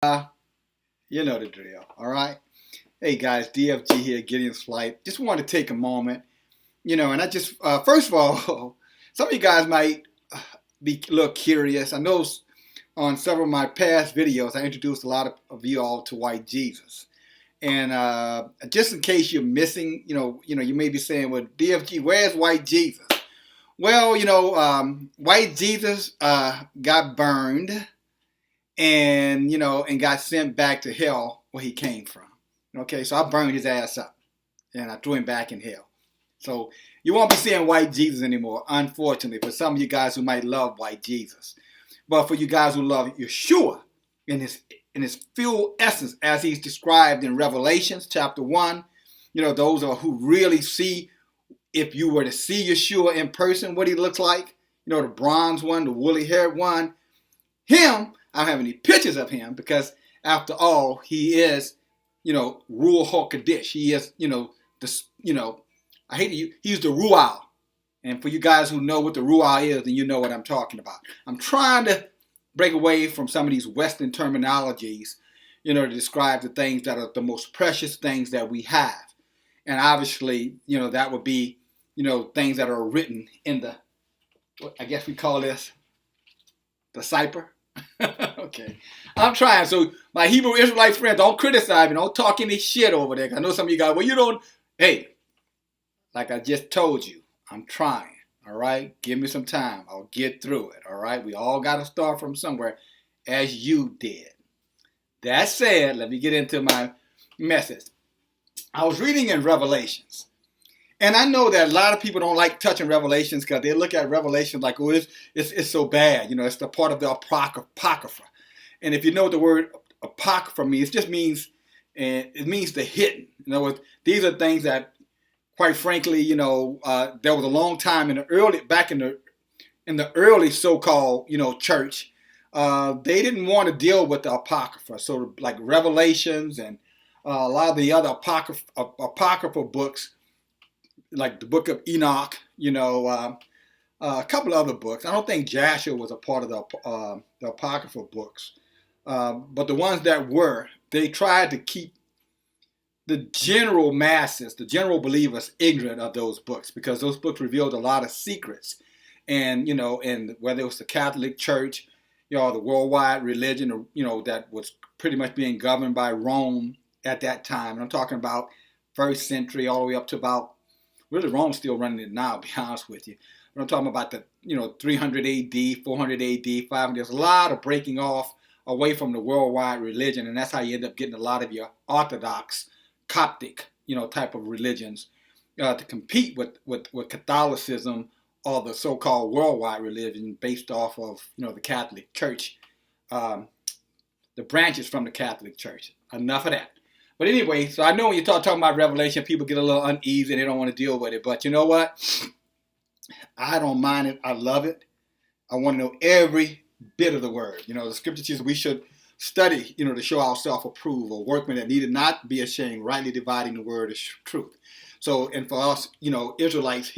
Uh, you know the drill, all right? Hey guys, DFG here, Gideon's Flight. Just want to take a moment, and I just, first of all, some of you guys might be a little curious. I know on several of my past videos, I introduced a lot of you all to White Jesus. And just in case you're missing, you may be saying, well, DFG, where's White Jesus? Well, White Jesus got burned and got sent back to hell where he came from. Okay, so I burned his ass up and I threw him back in hell. So you won't be seeing White Jesus anymore, unfortunately, for some of you guys who might love White Jesus. But for you guys who love Yeshua in his full essence, as he's described in Revelations chapter 1, those are who really see, if you were to see Yeshua in person, what he looks like, the bronze one, the woolly haired one, him. I don't have any pictures of him because, after all, he is, Ruach HaKodesh. He is, I hate to use, he's the Ruach. And for you guys who know what the Ruach is, then you know what I'm talking about. I'm trying to break away from some of these Western terminologies, to describe the things that are the most precious things that we have. And obviously, that would be, things that are written in the, I guess we call this the cipher. Okay, I'm trying. So my Hebrew Israelite friends, don't criticize me. Don't talk any shit over there. I know some of you guys, well, you don't. Hey, like I just told you, I'm trying. All right, give me some time. I'll get through it. All right, we all got to start from somewhere, as you did. That said, let me get into my message. I was reading in Revelations. And I know that a lot of people don't like touching Revelations because they look at Revelations like, oh, it's so bad. It's the part of the Apocrypha. And if you know what the word Apocrypha means, it just means, it means the hidden. In other words, these are things that, quite frankly, there was a long time back in the early so-called, church, they didn't want to deal with the Apocrypha. So like Revelations and a lot of the other Apocryphal books, like the book of Enoch, a couple of other books. I don't think Joshua was a part of the Apocryphal books. But the ones that were, they tried to keep the general masses, the general believers, ignorant of those books because those books revealed a lot of secrets. And, and whether it was the Catholic Church, the worldwide religion, that was pretty much being governed by Rome at that time. And I'm talking about first century all the way up to about, really, Rome's still running it now, to be honest with you. But I'm talking about the, 300 AD, 400 AD, 500. There's a lot of breaking off away from the worldwide religion, and that's how you end up getting a lot of your Orthodox, Coptic, type of religions to compete with Catholicism or the so-called worldwide religion based off of, the Catholic Church, the branches from the Catholic Church. Enough of that. But anyway, so I know when you talking about Revelation, people get a little uneasy and they don't want to deal with it. But you know what? I don't mind it. I love it. I want to know every bit of the word. The scripture says we should study, to show ourselves approved, a workman that needed not be ashamed, rightly dividing the word of truth. So, and for us, Israelites,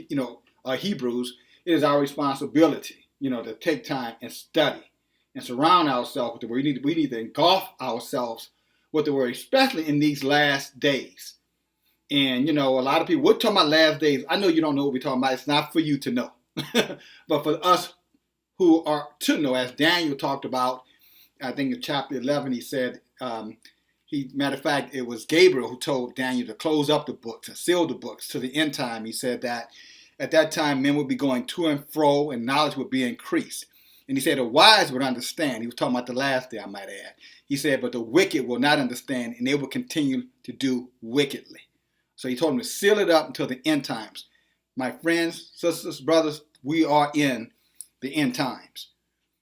Hebrews, it is our responsibility, to take time and study and surround ourselves with the word. We need to engulf ourselves with the word, especially in these last days. And, a lot of people, we're talking about last days. I know you don't know what we're talking about. It's not for you to know. But for us who are to know, as Daniel talked about, I think in chapter 11, he said, matter of fact, it was Gabriel who told Daniel to close up the books and seal the books to the end time. He said that at that time, men would be going to and fro and knowledge would be increased. And he said the wise would understand. He was talking about the last day, I might add. He said, but the wicked will not understand, and they will continue to do wickedly. So he told them to seal it up until the end times. My friends, sisters, brothers, we are in the end times.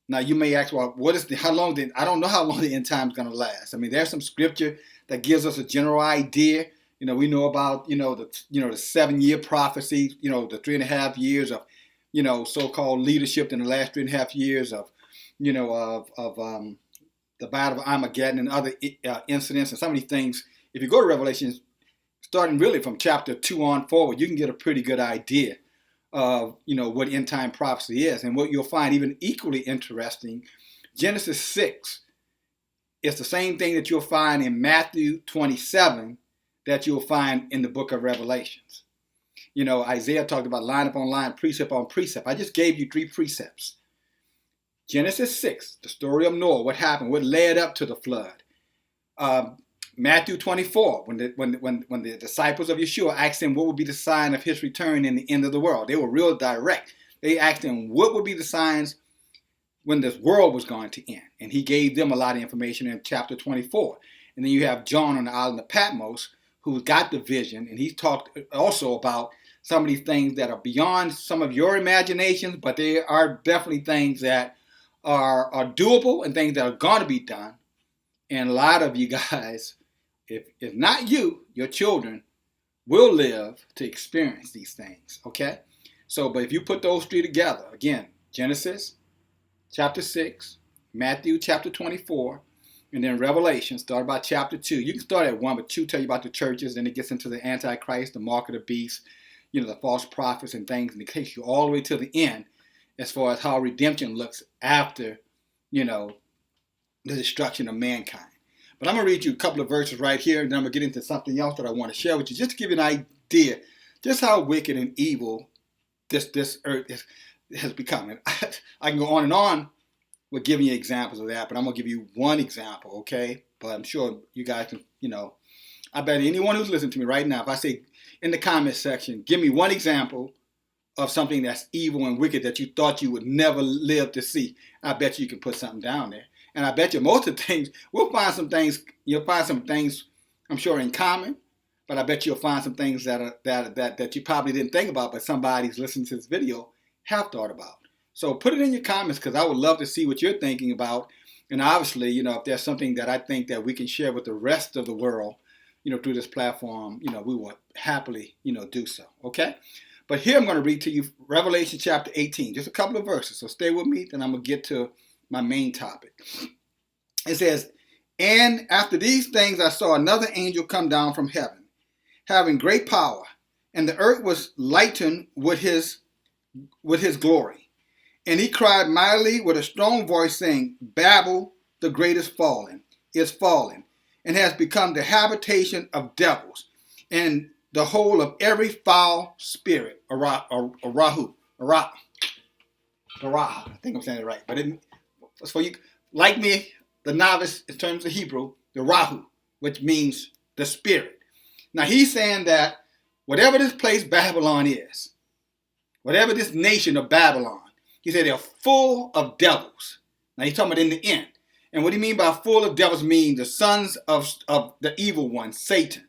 Now you may ask, well, I don't know how long the end time is going to last. I mean, there's some scripture that gives us a general idea. We know about, the 7-year prophecy, the 3.5 years of, so-called leadership in the last 3.5 years of, the Battle of Armageddon and other incidents and some of these things. If you go to Revelations, starting really from chapter 2 on forward, you can get a pretty good idea of, what end time prophecy is. And what you'll find even equally interesting, Genesis 6 It's the same thing that you'll find in Matthew 27 that you'll find in the book of Revelations. You know, Isaiah talked about line upon line, precept on precept. I just gave you 3 precepts. Genesis 6, the story of Noah, what happened, what led up to the flood. Matthew 24, when the disciples of Yeshua asked him what would be the sign of his return in the end of the world. They were real direct. They asked him what would be the signs when this world was going to end. And he gave them a lot of information in chapter 24. And then you have John on the island of Patmos, who got the vision, and he talked also about some of these things that are beyond some of your imaginations, but they are definitely things that are doable and things that are going to be done. And a lot of you guys, if not you, your children will live to experience these things, okay? So, but if you put those 3 together, again, Genesis chapter 6, Matthew chapter 24, and then Revelation, start about chapter 2. You can start at 1, but 2 tell you about the churches, then it gets into the Antichrist, the mark of the beast, you know, the false prophets and things, and it takes you all the way to the end as far as how redemption looks after, you know, the destruction of mankind. But I'm going to read you a couple of verses right here, and then I'm going to get into something else that I want to share with you, just to give you an idea just how wicked and evil this earth has become. And I can go on and on with giving you examples of that, but I'm going to give you one example, okay? But I'm sure you guys can, you know, I bet anyone who's listening to me right now, if I say in the comment section, give me one example of something that's evil and wicked that you thought you would never live to see, I bet you can put something down there. And I bet you most of the things, you'll find some things, I'm sure, in common, but I bet you'll find some things that you probably didn't think about, but somebody's listening to this video have thought about. So put it in your comments, because I would love to see what you're thinking about. And obviously, you know, if there's something that I think that we can share with the rest of the world, you know, through this platform, you know, we will happily, you know, do so. Okay? But here I'm going to read to you Revelation chapter 18, just a couple of verses. So stay with me, then I'm going to get to my main topic. It says, "And after these things I saw another angel come down from heaven, having great power, and the earth was lightened with his glory. And he cried mightily with a strong voice, saying, Babel, the great is fallen, and has become the habitation of devils, and the whole of every foul spirit." Arahu. I think I'm saying it right. But it's for you, like me, the novice in terms of Hebrew, the Rahu, which means the spirit. Now he's saying that whatever this place Babylon is, whatever this nation of Babylon, he said they're full of devils. Now he's talking about in the end. And what he means by full of devils means the sons of the evil one, Satan.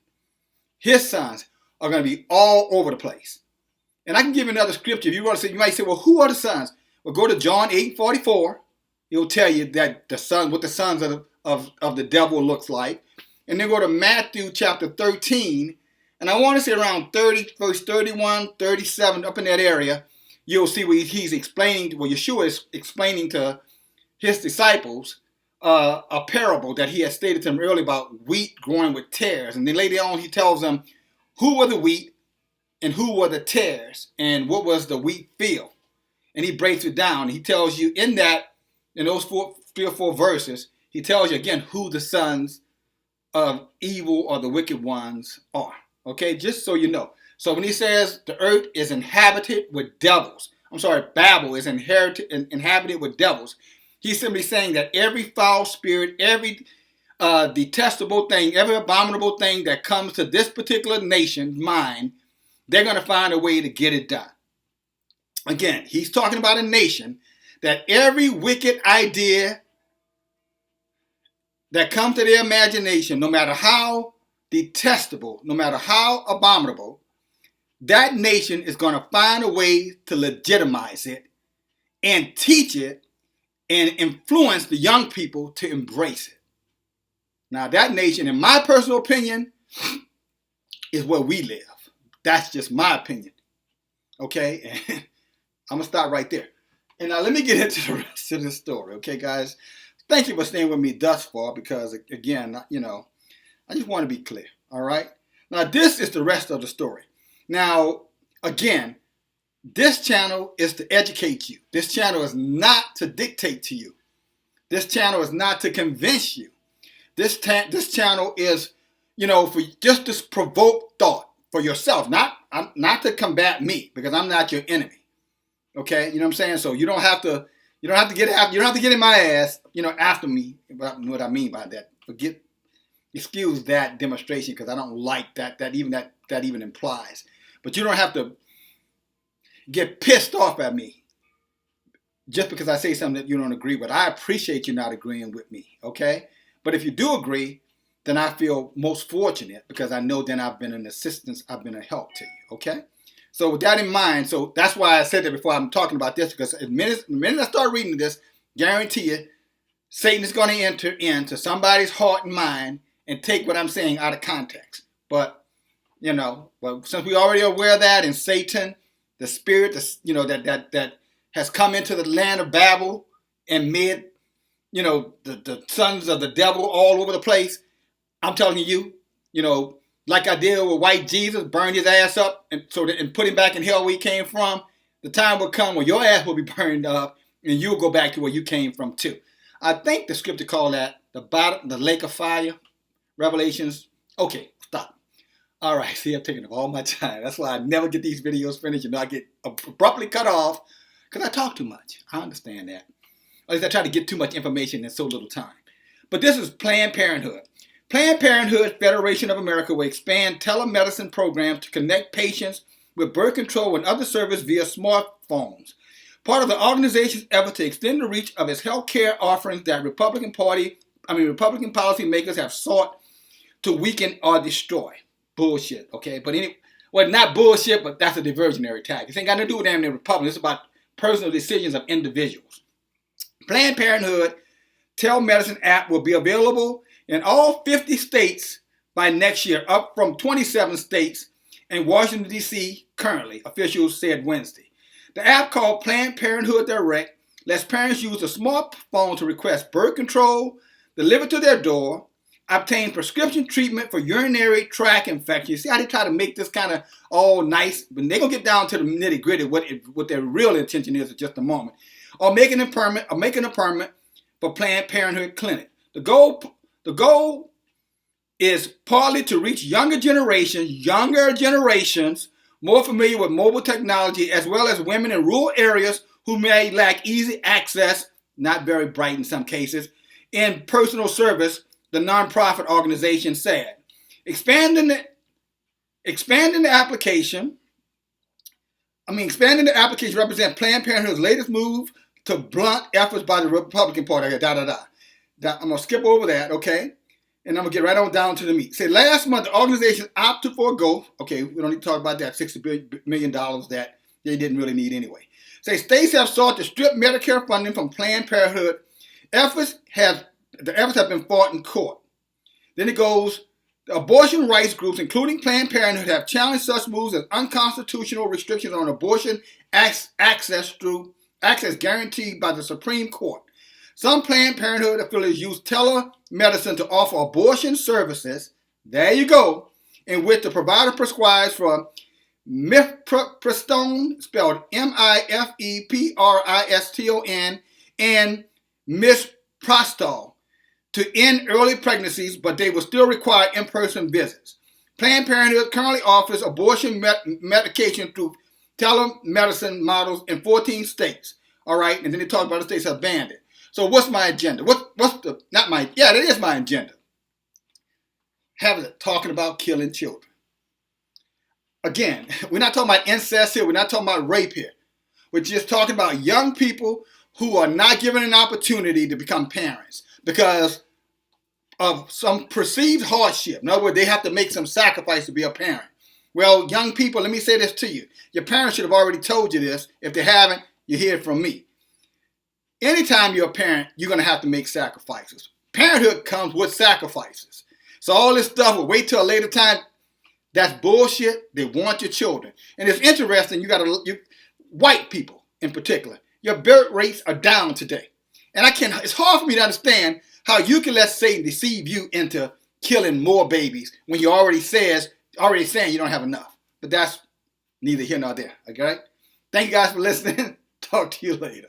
His sons are going to be all over the place. And I can give you another scripture. If you want to say, you might say, well, who are the sons? Well, go to John 8:44. He'll tell you that what the sons of the devil looks like. And then go to Matthew chapter 13. And I want to say around 30, verse 31, 37, up in that area, you'll see where he's explaining, well, Yeshua is explaining to his disciples a parable that he had stated to them earlier about wheat growing with tares. And then later on, he tells them who were the wheat and who were the tares and what was the wheat field. And he breaks it down. He tells you in those 3 or 4 verses, he tells you again who the sons of evil or the wicked ones are. Okay, just so you know. So when he says the earth is inhabited with devils, Babel is inhabited with devils, he's simply saying that every foul spirit, every detestable thing, every abominable thing that comes to this particular nation's mind, they're going to find a way to get it done. Again, he's talking about a nation that every wicked idea that comes to their imagination, no matter how detestable, no matter how abominable, that nation is going to find a way to legitimize it and teach it and influence the young people to embrace it. Now, that nation, in my personal opinion, is where we live. That's just my opinion. Okay? And I'm going to stop right there. And now let me get into the rest of the story. Okay, guys? Thank you for staying with me thus far because, again, you know, I just want to be clear. All right? Now, this is the rest of the story. Now, again, this channel is to educate you. This channel is not to dictate to you. This channel is not to convince you. this channel is, for just to provoke thought for yourself, not to combat me, because I'm not your enemy. Okay, you know what I'm saying? So you don't have to get in my ass, after me. What I mean by that, excuse that demonstration, because I don't like that even implies. But you don't have to get pissed off at me just because I say something that you don't agree with. I appreciate you not agreeing with me, okay? But if you do agree, then I feel most fortunate, because I know then I've been an assistance, I've been a help to you, okay? So with that in mind, so that's why I said that before I'm talking about this, because the minute I start reading this, guarantee you, Satan is going to enter into somebody's heart and mind and take what I'm saying out of context. But, since we already are aware of that, and Satan, the spirit, that has come into the land of Babel and made, the sons of the devil all over the place, I'm telling you, like I did with white Jesus, burned his ass up and put him back in hell where he came from. The time will come when your ass will be burned up and you'll go back to where you came from too. I think the scripture called that the lake of fire, Revelations. Okay, stop. All right, see, I'm taking up all my time. That's why I never get these videos finished. I get abruptly cut off because I talk too much. I understand that. At least I try to get too much information in so little time. But this is Planned Parenthood. Planned Parenthood Federation of America will expand telemedicine programs to connect patients with birth control and other services via smartphones. Part of the organization's effort to extend the reach of its health care offerings that Republican policymakers have sought to weaken or destroy. Bullshit, okay? But not bullshit, but that's a diversionary tactic. This ain't got nothing to do with them in Republicans. It's about personal decisions of individuals. Planned Parenthood telemedicine app will be available in all 50 states by next year, up from 27 states in Washington, D.C. currently, officials said Wednesday. The app, called Planned Parenthood Direct, lets parents use a smartphone to request birth control, delivered to their door, obtain prescription treatment for urinary tract infections. See how they try to make this kind of all nice, but they're going to get down to the nitty-gritty, what their real intention is in just a moment. Or make an appointment for Planned Parenthood clinic. The goal is partly to reach younger generations more familiar with mobile technology, as well as women in rural areas who may lack easy access, not very bright in some cases, in personal service, the nonprofit organization said. Expanding the application represents Planned Parenthood's latest move to blunt efforts by the Republican Party. I'm going to skip over that, okay? And I'm going to get right on down to the meat. Say, last month, the organization opted to forego, okay, we don't need to talk about that $60 million that they didn't really need anyway. Say, states have sought to strip Medicare funding from Planned Parenthood. The efforts have been fought in court. Then it goes, the abortion rights groups, including Planned Parenthood, have challenged such moves as unconstitutional restrictions on abortion access guaranteed by the Supreme Court. Some Planned Parenthood affiliates use telemedicine to offer abortion services, there you go, in which the provider prescribes for mifepristone, spelled Mifepriston, and misoprostol, to end early pregnancies, but they will still require in-person visits. Planned Parenthood currently offers abortion medication through telemedicine models in 14 states. All right, and then they talk about the states have banned it. So what's my agenda? That is my agenda. Talking about killing children. Again, we're not talking about incest here. We're not talking about rape here. We're just talking about young people who are not given an opportunity to become parents because of some perceived hardship. In other words, they have to make some sacrifice to be a parent. Well, young people, let me say this to you. Your parents should have already told you this. If they haven't, you hear it from me. Anytime you're a parent, you're going to have to make sacrifices. Parenthood comes with sacrifices. So all this stuff will wait till a later time. That's bullshit. They want your children. And it's interesting, white people in particular, your birth rates are down today. And it's hard for me to understand how you can let Satan deceive you into killing more babies when you're already saying you don't have enough. But that's neither here nor there. Okay? Thank you guys for listening. Talk to you later.